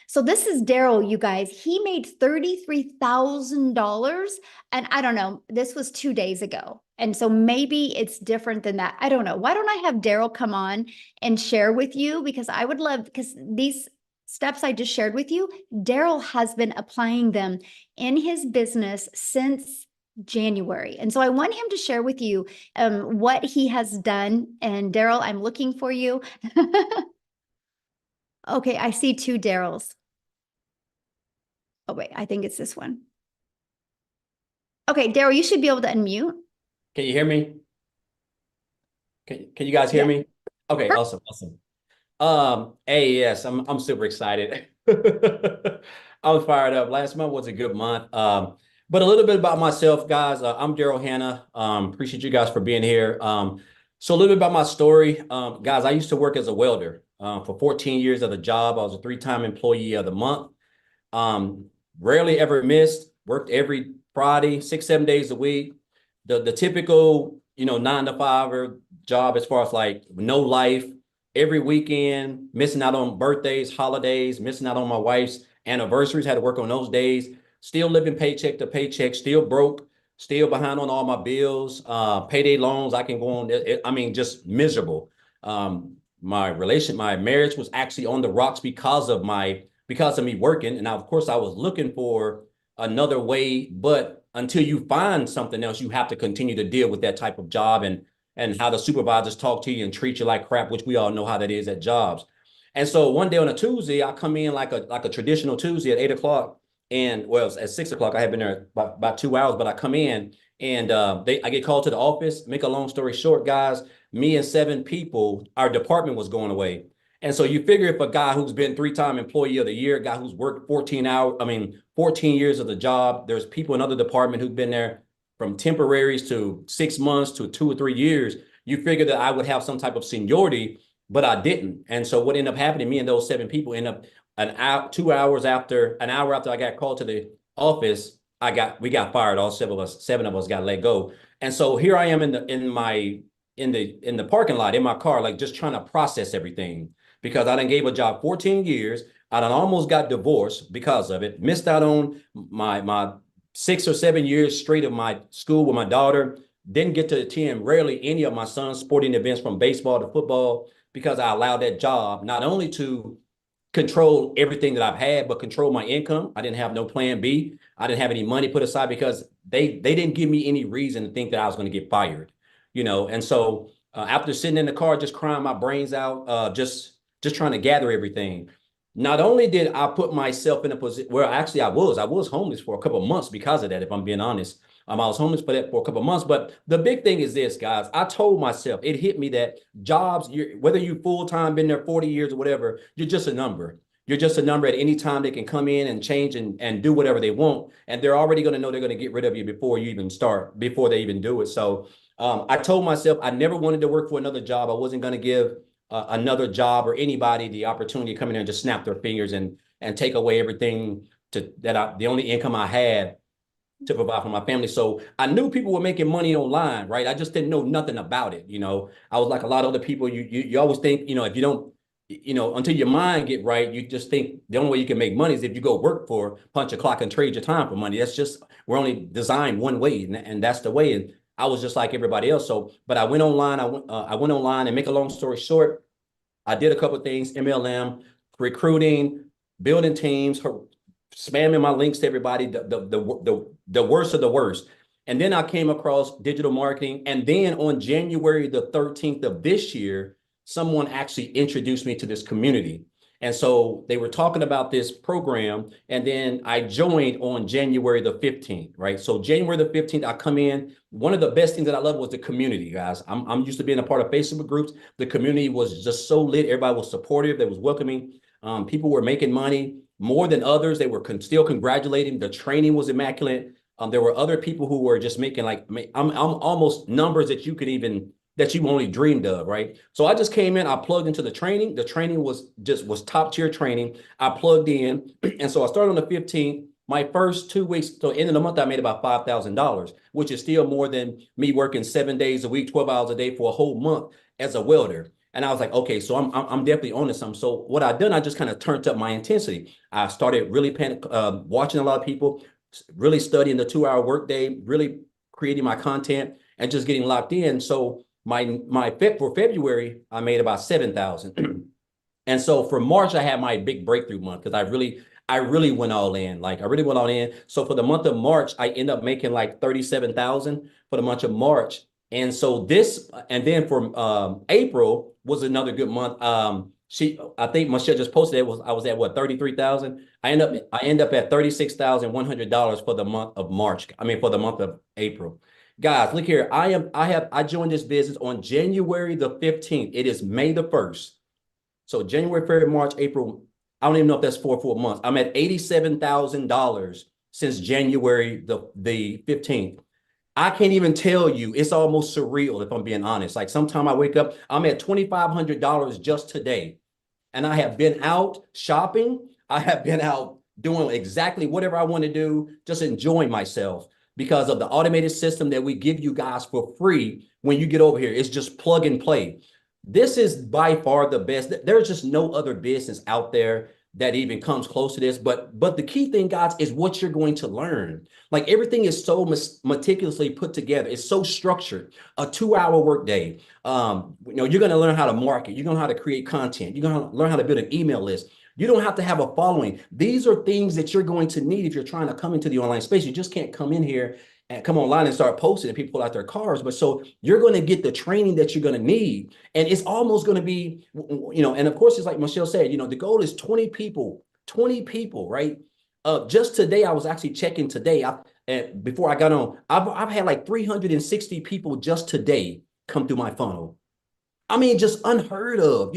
So this is Daryl, you guys. He made $33,000. And I don't know, this was 2 days ago. And so maybe it's different than that. I don't know. Why don't I have Daryl come on and share with you? Because I would love, because these steps I just shared with you, Daryl has been applying them in his business since January. And so I want him to share with you what he has done. And Daryl, I'm looking for you. Okay, I see two Daryls. Oh, wait, I think it's this one. Okay, Daryl, you should be able to unmute. Can you hear me? Can you guys hear Yeah. me? Okay, awesome, awesome. Hey, yes, I'm super excited. I'm fired up. Last month was a good month. But a little bit about myself, guys. I'm Daryl Hannah. Appreciate you guys for being here. So a little bit about my story. Guys, I used to work as a welder for 14 years of the job. I was a three-time employee of the month. Um, Rarely ever missed, worked every Friday, 6, 7 days a week. The typical, 9 to 5 or job as far as like no life, every weekend, missing out on birthdays, holidays, missing out on my wife's anniversaries, had to work on those days, still living paycheck to paycheck, still broke, still behind on all my bills, payday loans. I can go on. I mean, just miserable. My marriage was actually on the rocks because of me working. And now, of course, I was looking for another way, but until you find something else, you have to continue to deal with that type of job and how the supervisors talk to you and treat you like crap, which we all know how that is at jobs. And so one day on a Tuesday, I come in like a traditional Tuesday at 8 o'clock. And well, at 6 o'clock, I had been there about 2 hours, but I come in and I get called to the office. Make a long story short, guys, me and 7 people, our department was going away. And so you figure if a guy who's been three-time employee of the year, a guy who's worked 14 years of the job, there's people in other department who've been there from temporaries to 6 months to 2 or 3 years. You figure that I would have some type of seniority, but I didn't. And so what ended up happening, me and those 7 people end up an hour after I got called to the office, we got fired. All 7 of us got let go. And so here I am in the parking lot in my car, like just trying to process everything because I done gave a job 14 years. I done almost got divorced because of it. Missed out on my 6 or 7 years straight of my school with my daughter. Didn't get to attend rarely any of my son's sporting events from baseball to football because I allowed that job not only to control everything that I've had, but control my income. I didn't have no plan B. I didn't have any money put aside because they didn't give me any reason to think that I was going to get fired, And so after sitting in the car, just crying my brains out, just trying to gather everything. Not only did I put myself in a position where actually I was homeless for a couple of months because of that, if I'm being honest. I was homeless for a couple of months. But the big thing is this, guys. I told myself, it hit me that jobs, whether you full-time, been there 40 years or whatever, you're just a number. You're just a number at any time. They can come in and change and do whatever they want. And they're already going to know they're going to get rid of you before you even start, before they even do it. So I told myself I never wanted to work for another job. I wasn't going to give another job or anybody the opportunity to come in there and just snap their fingers and take away everything the only income I had to provide for my family. So I knew people were making money online, right? I just didn't know nothing about it. I was like a lot of other people. You always think, if you don't, until your mind get right, you just think the only way you can make money is if you go work for punch a clock and trade your time for money. That's just, we're only designed one way, and that's the way. And I was just like everybody else. So, but I went online. I went online, and make a long story short, I did a couple of things: MLM, recruiting, building teams, spamming my links to everybody, the worst of the worst. And then I came across digital marketing. And then on January the 13th of this year, someone actually introduced me to this community. And so they were talking about this program. And then I joined on January the 15th, right? So January the 15th, I come in. One of the best things that I love was the community, guys. I'm used to being a part of Facebook groups. The community was just so lit. Everybody was supportive. They was welcoming. People were making money more than others. They were still congratulating. The training was immaculate. There were other people who were just making I'm almost numbers that you only dreamed of, right? So I just came in, I plugged into the training. The training was top tier training. I plugged in. And so I started on the 15th. My first 2 weeks, so end of the month, I made about $5,000, which is still more than me working 7 days a week, 12 hours a day for a whole month as a welder. And I was like, okay, so I'm definitely on to something. So what I done, I just kind of turned up my intensity. I started really watching a lot of people, really studying the 2 hour workday, really creating my content and just getting locked in. So for February, I made about 7,000. And so for March, I had my big breakthrough month because I really went all in. Like I really went all in. So for the month of March, I end up making like 37,000 for the month of March. And so and then for April was another good month. I think Michelle just posted it. I was at what, 33,000. I end up at $36,100 for the month of March. I mean, for the month of April. Guys, look here. I joined this business on January the 15th. It is May the 1st. So January, February, March, April, I don't even know if that's 4 full months. I'm at $87,000 since January the 15th. I can't even tell you. It's almost surreal if I'm being honest. Like sometime I wake up, I'm at $2,500 just today. And I have been out shopping. I have been out doing exactly whatever I want to do, just enjoying myself because of the automated system that we give you guys for free when you get over here. It's just plug and play. This is by far the best. There's just no other business out there that even comes close to this. But the key thing, guys, is what you're going to learn. Like everything is so meticulously put together. It's so structured. A 2-hour workday. You're going to learn how to market. You're going to learn how to create content. You're going to learn how to build an email list. You don't have to have a following. These are things that you're going to need if you're trying to come into the online space. You just can't come in here and come online and start posting and people pull out their cars. But so you're going to get the training that you're going to need. And it's almost going to be, and of course, it's like Michelle said, the goal is 20 people, right? Just today, I was actually checking today. Before I got on, I've had like 360 people just today come through my funnel. I mean, just unheard of,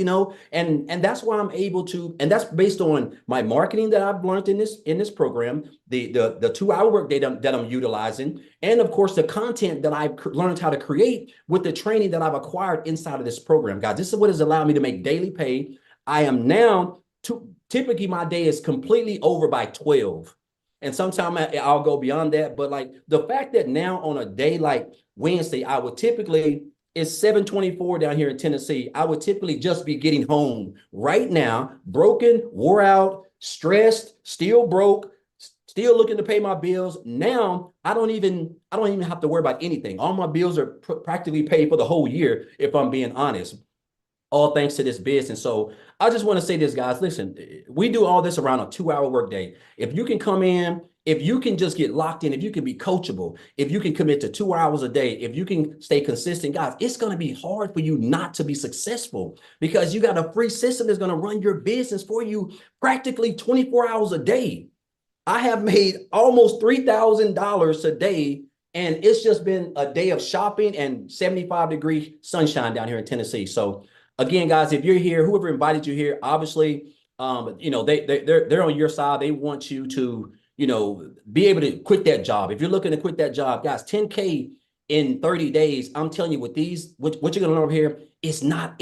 and that's why I'm able to, and that's based on my marketing that I've learned in this program, the 2-hour workday that I'm utilizing, and of course the content that I've learned how to create with the training that I've acquired inside of this program, guys. This is what has allowed me to make daily pay. I am now typically my day is completely over by 12. And sometimes I'll go beyond that, but like the fact that now on a day like Wednesday, I would typically. It's 7:24 down here in Tennessee. I would typically just be getting home right now, broken, wore out, stressed, still broke, still looking to pay my bills. Now I don't even have to worry about anything. All my bills are practically paid for the whole year, if I'm being honest. All thanks to this business. So I just want to say this, guys. Listen, we do all this around a 2-hour workday. If you can come in, if you can just get locked in, if you can be coachable, if you can commit to 2 hours a day, if you can stay consistent, guys, it's going to be hard for you not to be successful because you got a free system that's going to run your business for you practically 24 hours a day. I have made almost $3,000 a day, and it's just been a day of shopping and 75-degree sunshine down here in Tennessee. So again, guys, if you're here, whoever invited you here, obviously, they're on your side. They want you to, be able to quit that job. If you're looking to quit that job, guys, 10K in 30 days, I'm telling you, with these, what you're going to learn over here, it's not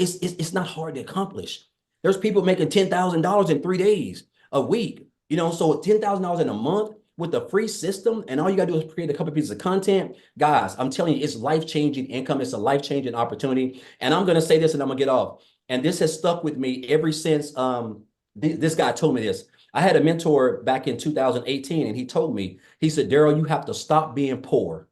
hard to accomplish. There's people making $10,000 in 3 days, a week, so $10,000 in a month with a free system, and all you got to do is create a couple pieces of content. Guys, I'm telling you, it's life-changing income. It's a life-changing opportunity. And I'm going to say this and I'm going to get off. And this has stuck with me ever since this guy told me this. I had a mentor back in 2018, and he told me, he said, Daryl, you have to stop being poor.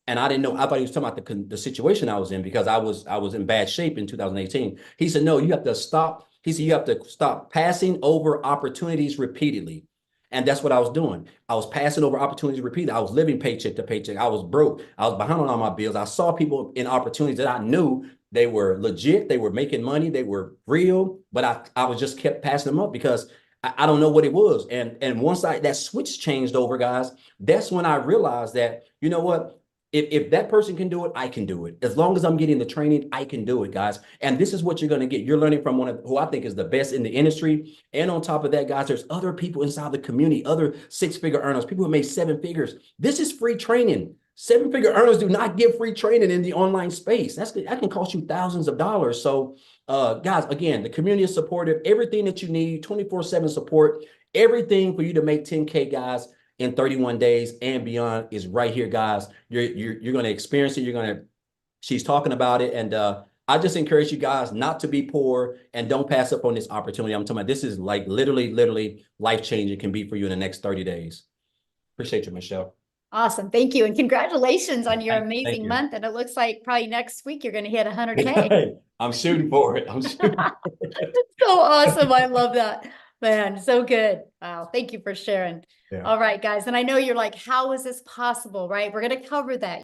And I didn't know. I thought he was talking about the situation I was in because I was in bad shape in 2018. He said, no, you have to stop. He said, you have to stop passing over opportunities repeatedly. And that's what I was doing. I was passing over opportunities repeatedly. I was living paycheck to paycheck. I was broke. I was behind on all my bills. I saw people in opportunities that I knew they were legit. They were making money. They were real. But I was just kept passing them up because I don't know what it was. And once that switch changed over, guys, that's when I realized that, you know what? If that person can do it, I can do it. As long as I'm getting the training, I can do it, guys. And this is what you're going to get. You're learning from one of who I think is the best in the industry. And on top of that, guys, there's other people inside the community, other 6-figure earners, people who made 7 figures. This is free training. 7-figure earners do not give free training in the online space. That can cost you thousands of dollars. So, guys, again, the community is supportive. Everything that you need, 24/7 support, everything for you to make 10K, guys, in 31 days and beyond is right here, guys. You're going to experience it. She's talking about it. And I just encourage you guys not to be poor and don't pass up on this opportunity. I'm talking about this is like literally life changing can be for you in the next 30 days. Appreciate you, Michelle. Awesome. Thank you. And congratulations on your Thank amazing you. month. And it looks like probably next week you're going to hit 100K. I'm shooting for it. I'm shooting. So awesome. I love that. Man, so good. Wow. Thank you for sharing. Yeah. All right, guys. And I know you're like, how is this possible, right? We're going to cover that.